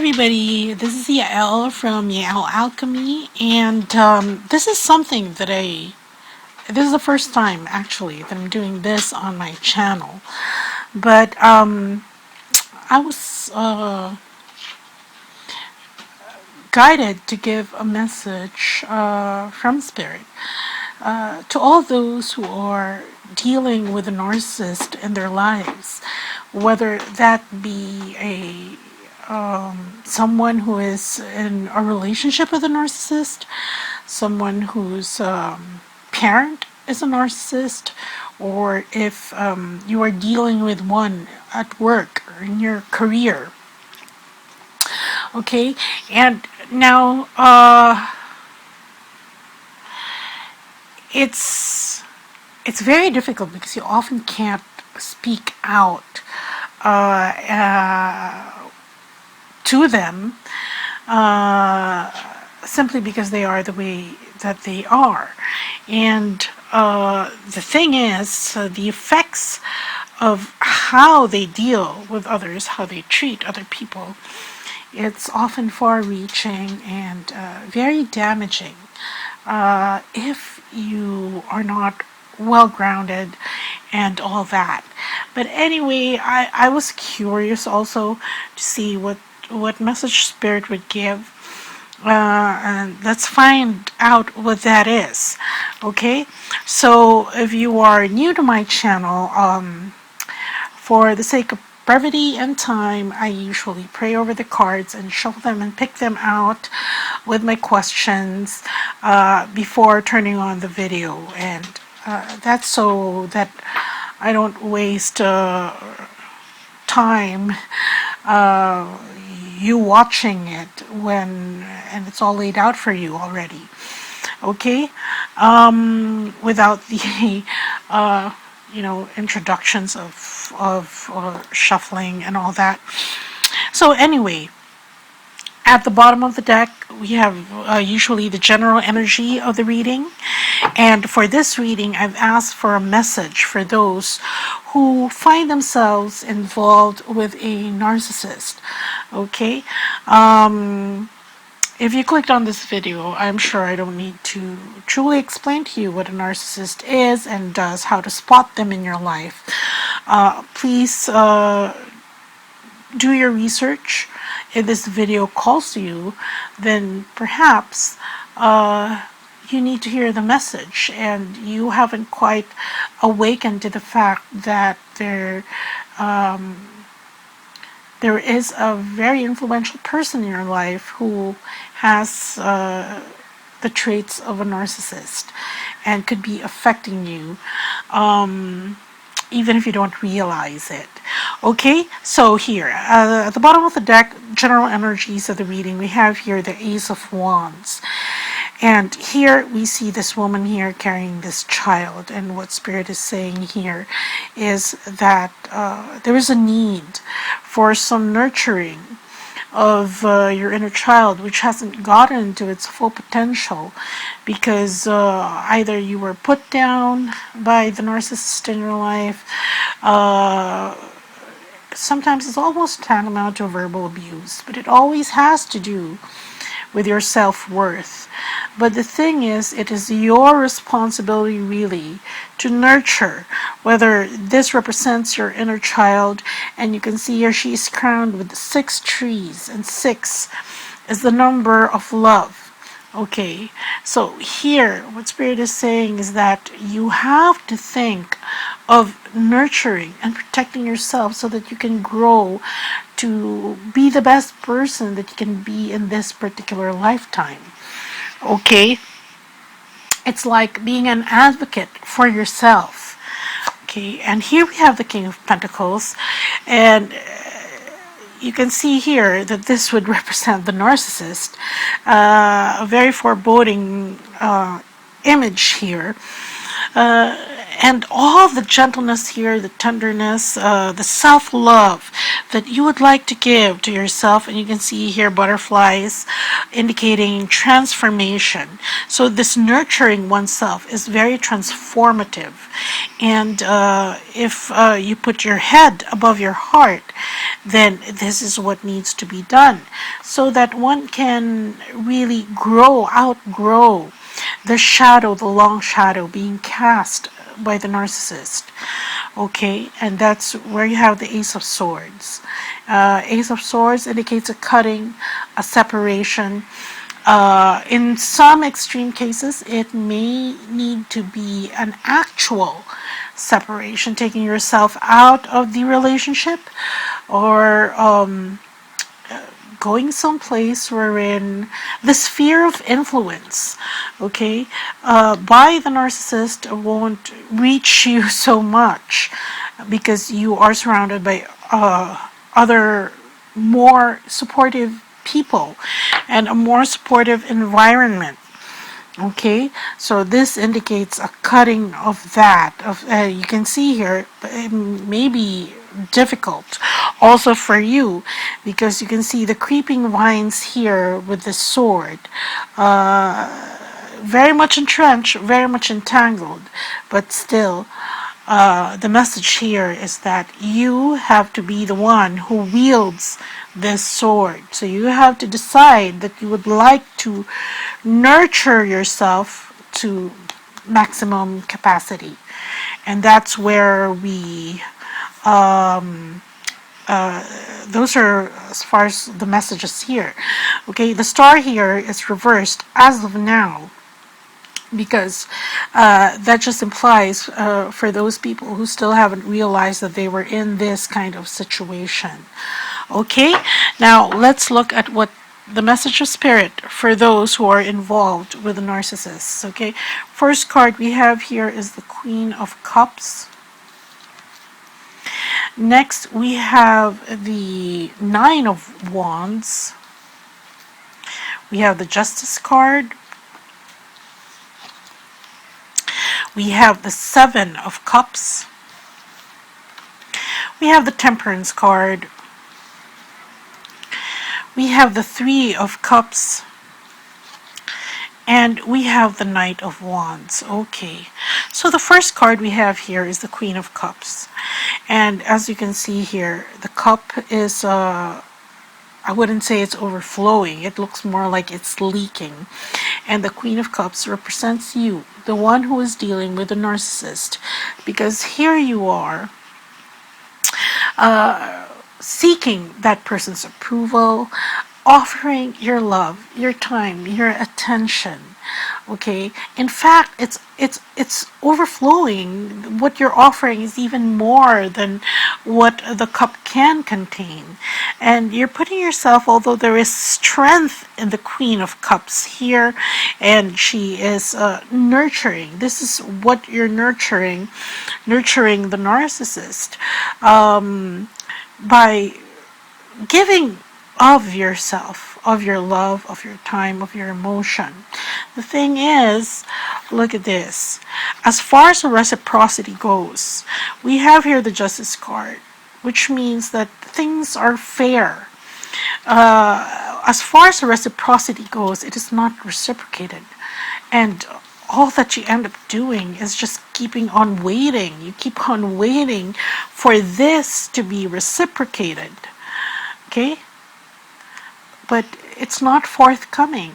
everybody, this is Yael from Yael Alchemy, and this is something that this is the first time actually that I'm doing this on my channel, but I was guided to give a message from Spirit to all those who are dealing with a narcissist in their lives, whether that be someone who is in a relationship with a narcissist, someone whose parent is a narcissist, or if you are dealing with one at work or in your career. Okay, and now it's very difficult because you often can't speak out to them simply because they are the way that they are. And the thing is, the effects of how they deal with others, how they treat other people, it's often far-reaching and very damaging if you are not well-grounded and all that. But anyway, I was curious also to see what message Spirit would give, and let's find out what that is. Okay, so if you are new to my channel, for the sake of brevity and time, I usually pray over the cards and shuffle them and pick them out with my questions before turning on the video, and that's so that I don't waste time you watching it and it's all laid out for you already. Okay, without the introductions of shuffling and all that. So anyway, at the bottom of the deck we have usually the general energy of the reading, and for this reading I've asked for a message for those who find themselves involved with a narcissist. Okay, if you clicked on this video, I'm sure I don't need to truly explain to you what a narcissist is and does, how to spot them in your life. Please do your research. If this video calls to you, then perhaps you need to hear the message and you haven't quite awakened to the fact that there is a very influential person in your life who has the traits of a narcissist and could be affecting you even if you don't realize it. Okay, so here at the bottom of the deck, general energies of the reading, we have here the Ace of Wands. And here we see this woman here carrying this child, and what Spirit is saying here is that there is a need for some nurturing of your inner child, which hasn't gotten to its full potential because either you were put down by the narcissist in your life. Sometimes it's almost tantamount to verbal abuse, but it always has to do with your self-worth. But the thing is, it is your responsibility really to nurture, whether this represents your inner child, and you can see here she's crowned with 6 trees, and 6 is the number of love. Okay, so here what Spirit is saying is that you have to think of nurturing and protecting yourself so that you can grow to be the best person that you can be in this particular lifetime. Okay, it's like being an advocate for yourself. Okay, and here we have the King of Pentacles, and you can see here that this would represent the narcissist, a very foreboding image here. and all the gentleness here, the tenderness, the self-love that you would like to give to yourself. And you can see here butterflies indicating transformation. So this nurturing oneself is very transformative. And if you put your head above your heart, then this is what needs to be done, so that one can really outgrow the shadow, the long shadow being cast by the narcissist. Okay, and that's where you have the Ace of Swords. Ace of Swords indicates a cutting, a separation. In some extreme cases, it may need to be an actual separation, taking yourself out of the relationship, or going someplace wherein the sphere of influence, okay, by the narcissist won't reach you so much, because you are surrounded by other more supportive people and a more supportive environment. Okay, so this indicates a cutting of that. You can see here, it may be difficult also for you, because you can see the creeping vines here with the sword. Very much entrenched, very much entangled, but still, the message here is that you have to be the one who wields this sword. So you have to decide that you would like to nurture yourself to maximum capacity. And that's where we, those are as far as the messages here. Okay, the star here is reversed as of now, because that just implies for those people who still haven't realized that they were in this kind of situation. Okay, now let's look at what the message of spirit for those who are involved with the narcissists. Okay, first card we have here is the Queen of Cups. Next we have the Nine of Wands. We have the Justice card. We have the Seven of Cups. We have the Temperance card. We have the Three of Cups. And we have the Knight of Wands. Okay, so the first card we have here is the Queen of Cups. And as you can see here, the cup is, I wouldn't say it's overflowing. It looks more like it's leaking. And the Queen of Cups represents you, the one who is dealing with the narcissist. Because here you are, seeking that person's approval, offering your love, your time, your attention. Okay, in fact, it's overflowing. What you're offering is even more than what the cup can contain, and you're putting yourself, although there is strength in the Queen of Cups here, and she is nurturing. This is what you're nurturing the narcissist, by giving of yourself, of your love, of your time, of your emotion. The thing is, look at this. As far as the reciprocity goes, we have here the Justice card, which means that things are fair. As far as the reciprocity goes, it is not reciprocated. And all that you end up doing is just keeping on waiting. You keep on waiting for this to be reciprocated. Okay? But it's not forthcoming.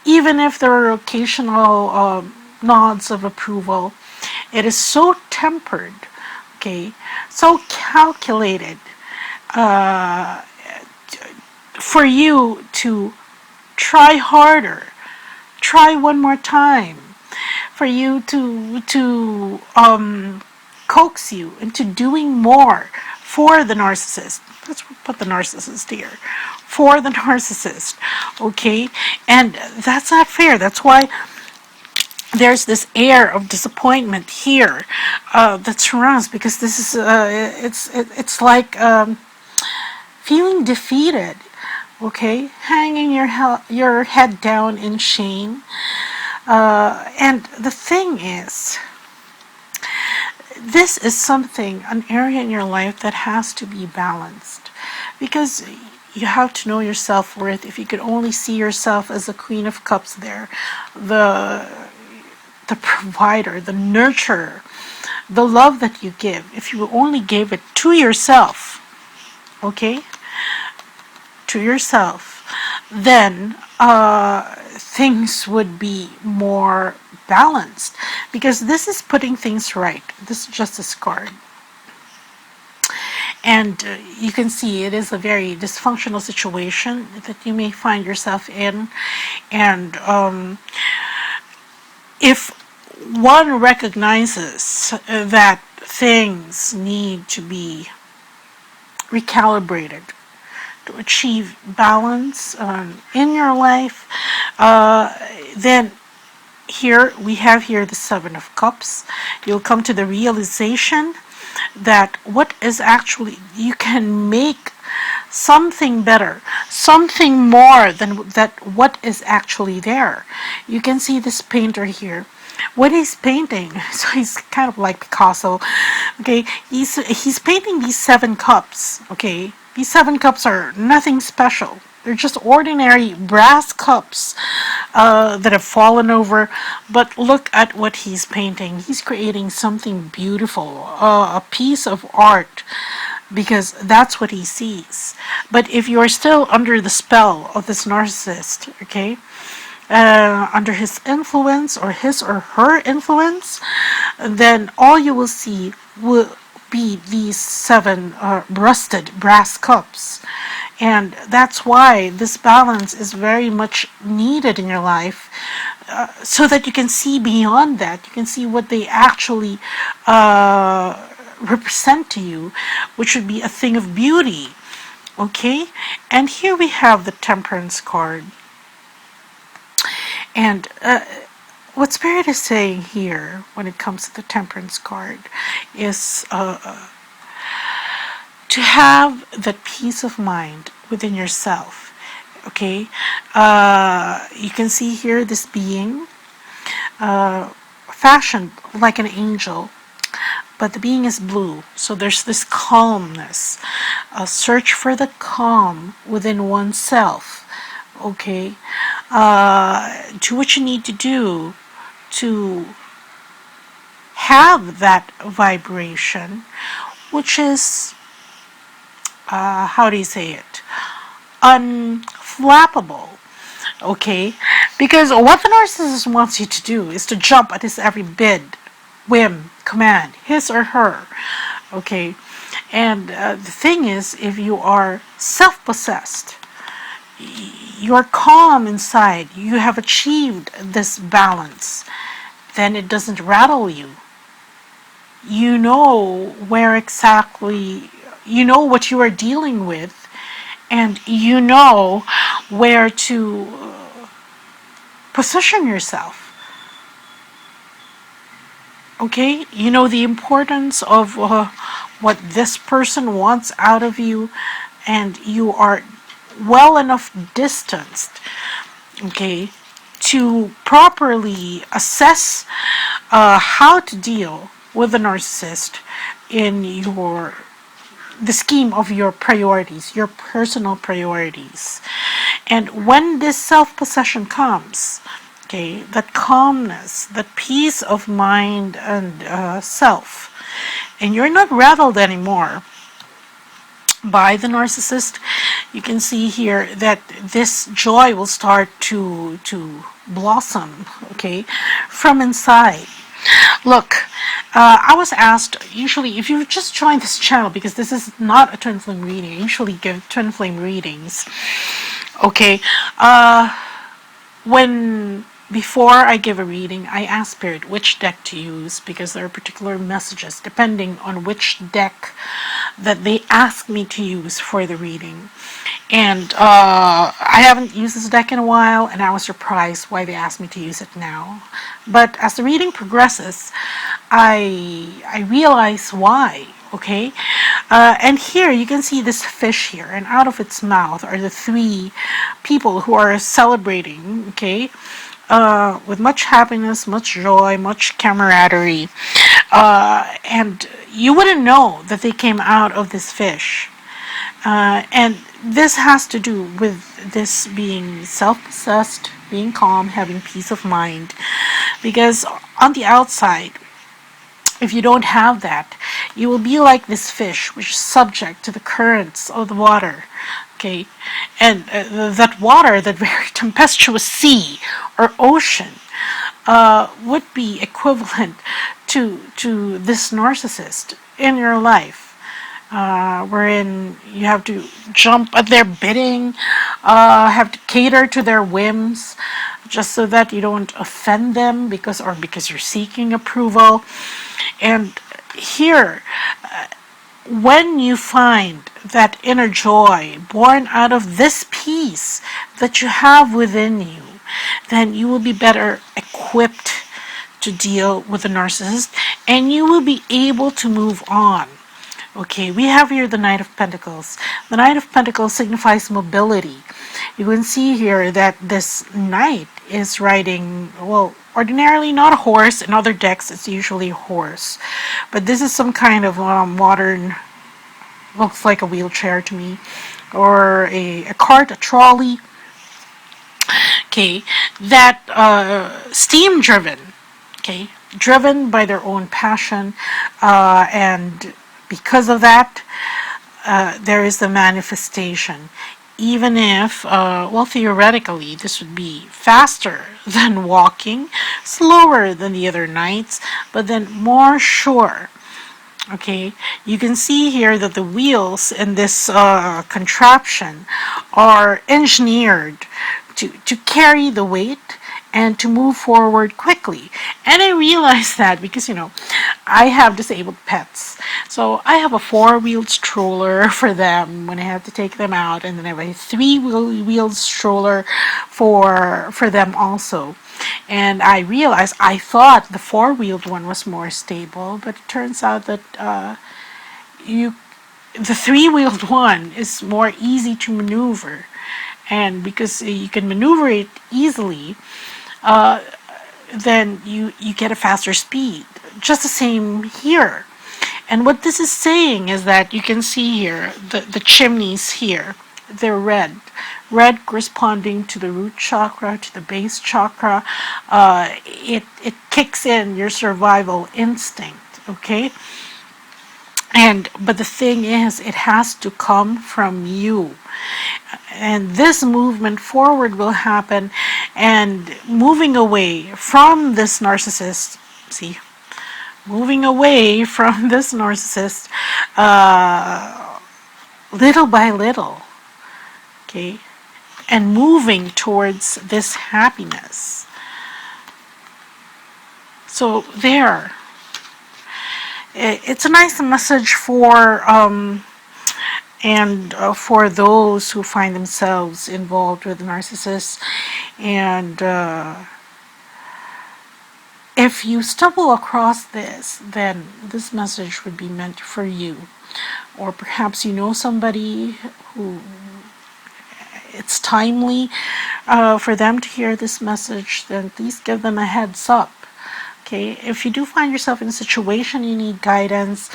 Even if there are occasional nods of approval, it is so tempered, okay, so calculated for you to try harder, try one more time, for you to coax you into doing more for the narcissist. Let's put the narcissist here. For the narcissist, okay? And that's not fair. That's why there's this air of disappointment here that surrounds, because this is it's like feeling defeated, okay? Hanging your head down in shame, And the thing is, this is something, an area in your life that has to be balanced, because you have to know your self-worth. If you could only see yourself as the Queen of Cups there, the provider, the nurturer, the love that you give, if you only gave it to yourself, okay, to yourself, then things would be more balanced, because this is putting things right. This Justice card. And you can see it is a very dysfunctional situation that you may find yourself in. And if one recognizes that things need to be recalibrated to achieve balance in your life, then here we have here the Seven of Cups. You'll come to the realization that what is actually, you can make something better, something more than that what is actually there. You can see this painter here. What he's painting, so he's kind of like Picasso, okay, he's painting these 7 cups, okay. These 7 cups are nothing special. They're just ordinary brass cups that have fallen over. But look at what he's painting. He's creating something beautiful, a piece of art, because that's what he sees. But if you're still under the spell of this narcissist, okay, under his influence, or his or her influence, then all you will see will be these 7 rusted brass cups. And that's why this balance is very much needed in your life, so that you can see beyond that. You can see what they actually represent to you, which would be a thing of beauty. Okay? And here we have the Temperance card. And what Spirit is saying here when it comes to the Temperance card is to have that peace of mind within yourself. Okay, you can see here this being fashioned like an angel, but the being is blue, so there's this calmness. Search for the calm within oneself. Okay, do what you need to do to have that vibration, which is how do you say it? Unflappable. Okay? Because what the narcissist wants you to do is to jump at his every bid, whim, command, his or her. Okay? And the thing is, if you are self-possessed, you're calm inside, you have achieved this balance, then it doesn't rattle you. You know where exactly, you know what you are dealing with, and you know where to position yourself. Okay? You know the importance of what this person wants out of you, and you are well enough distanced, okay, to properly assess how to deal with a narcissist in the scheme of your priorities, your personal priorities. And when this self-possession comes, okay, that calmness, that peace of mind and self, and you're not rattled anymore by the narcissist, you can see here that this joy will start to blossom, okay, from inside. Look, I was asked, usually, if you've just joined this channel, because this is not a twin flame reading, I usually give twin flame readings, okay, before I give a reading, I ask Spirit which deck to use, because there are particular messages depending on which deck that they ask me to use for the reading. And I haven't used this deck in a while, and I was surprised why they asked me to use it now. But as the reading progresses, I realize why. Okay, and here you can see this fish here, and out of its mouth are the 3 people who are celebrating. Okay, with much happiness, much joy, much camaraderie, and you wouldn't know that they came out of this fish. And this has to do with this being self-possessed, being calm, having peace of mind. Because on the outside, if you don't have that, you will be like this fish, which is subject to the currents of the water. Okay, and that water, that very tempestuous sea or ocean, would be equivalent to this narcissist in your life, wherein you have to jump at their bidding, have to cater to their whims, just so that you don't offend them because you're seeking approval. And here, when you find that inner joy born out of this peace that you have within you, then you will be better equipped to deal with the narcissist, and you will be able to move on. Okay, we have here the Knight of Pentacles. The Knight of Pentacles signifies mobility. You can see here that this knight is riding, well, ordinarily not a horse. In other decks, it's usually a horse. But this is some kind of modern, looks like a wheelchair to me, or a cart, a trolley. Okay, that steam driven. Okay, driven by their own passion, and because of that, there is the manifestation. Even if, well, theoretically, this would be faster than walking, slower than the other knights, but then more sure. Okay, you can see here that the wheels in this contraption are engineered to carry the weight and to move forward quickly. And I realize that because, I have disabled pets. So I have a 4-wheeled stroller for them when I have to take them out, and then I have a 3-wheeled stroller for them also. And I realized, I thought the 4-wheeled one was more stable, but it turns out that the 3-wheeled one is more easy to maneuver. And because you can maneuver it easily, then you get a faster speed. Just the same here. And what this is saying is that you can see here, the chimneys here, they're red. Red corresponding to the root chakra, to the base chakra. It kicks in your survival instinct, okay? But the thing is, it has to come from you. And this movement forward will happen, and moving away from this narcissist, moving away from this narcissist, little by little, okay, and moving towards this happiness. So there. It's a nice message for for those who find themselves involved with narcissists. And if you stumble across this, then this message would be meant for you. Or perhaps you know somebody who it's timely for them to hear this message, then please give them a heads up. Okay, if you do find yourself in a situation you need guidance,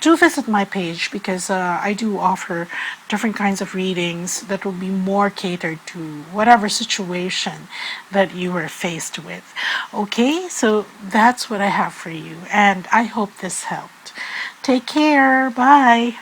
do visit my page, because I do offer different kinds of readings that will be more catered to whatever situation that you are faced with. Okay, so that's what I have for you, and I hope this helped. Take care. Bye.